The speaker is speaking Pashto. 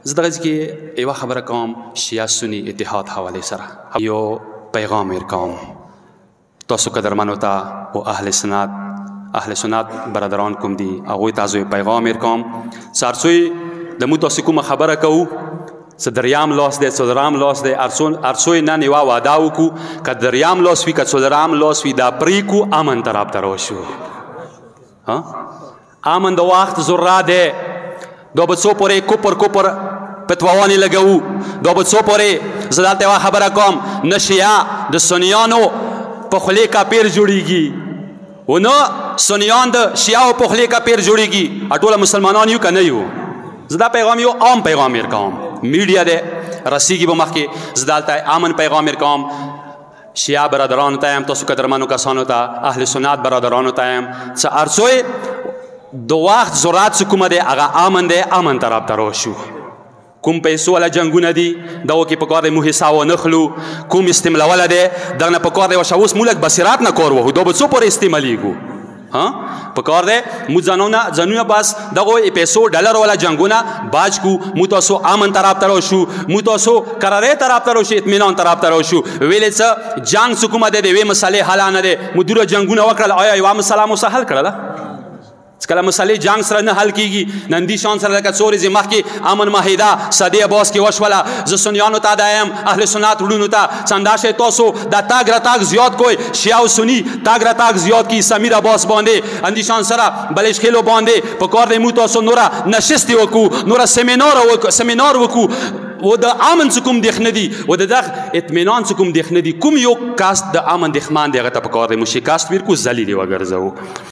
زه دغه ځای کې یوه خبره کوم شیعه سني اتحاد حوالې سره یو پیغام ورکوم تاسو قدرمنو ته او اهل سنت برادران کوم دي هغوی ته زه پیغام ورکوم چې هر څوی د موږ تاسو کومه خبره کوو څه دریام لاس دی څلورم لاس دی هر څوی نن یوه واده وکړو که دریام لاس وي که څلورم لاس وي دا پرېږدو امن طرف ته راشو امن د وخت ضرورت دی دا به څو پورې کوپر فتواوانې لګوو دا به څو پورې زه دلته یوه خبره کوم نه شیعه د سنیانو په خولې کافر جوړېږي و نه سنیان د شیعهو په خولې کافر جوړېږي ټوله مسلمانان یو که نه یو زه دا پیغام یو عام پیغام ورکوم میډیا دی رسیږي به مخکې زه دلته امن پیغام ورکوم شیعه برادرانو ته یم تاسو قدرمنو کسانو ته اهل سنت برادرانو ته یم چې هر څوی د وخت ضرورت چې کومه دی هغه امن دی امن طرف ته راشو کوم پیسو والا جنګونه دي دغو کې پکار دی موږ حصه ونخلو کوم استعمالوله دی دغه نه پکار دی ورشه اوس موږ لږ بصیرت نه کار وهو دا به څو پورې استعمالیږو پکار دی موږ ځانونه بس دغو پیسو ډالر والا جنګونه باج کو موږ تاسو امن طرف ته راشو موږ تاسو قرارې طرف ته راشو اطمینان طرف ته راشو ویلې څه جنګ څه کومه دی د یوې مسلې حل نه دی موږ دومره جنګونه وکړل آیا یوه مسله مو څه حل کړله کله مسلې جنگ سره نه حل کیږي نن دې شان سره لکه څو ورځې مخکې امن معاهده صدی عباس کې وشوله زه سنیانو ته دا یم اهل سنت وروڼو ته چې همداسې تاسو دا تاګ راتاګ زیات کوئ شیعه او سني تاګ راتاګ زیات کړي سمیر عباس باندې اندې شان سره بلشخیلو باندې په کار دی موږ تاسو نوره نشستې وکړو نوره سیمینار وکړو و د امن څه کوم دیخ نه دي و د دغه اطمینان څه کوم دیخ نه دي کوم یو کاست د امن دیخمان دی هغه ته په کار دی موږ شکست ورکړو ذلیل یې وګرځوو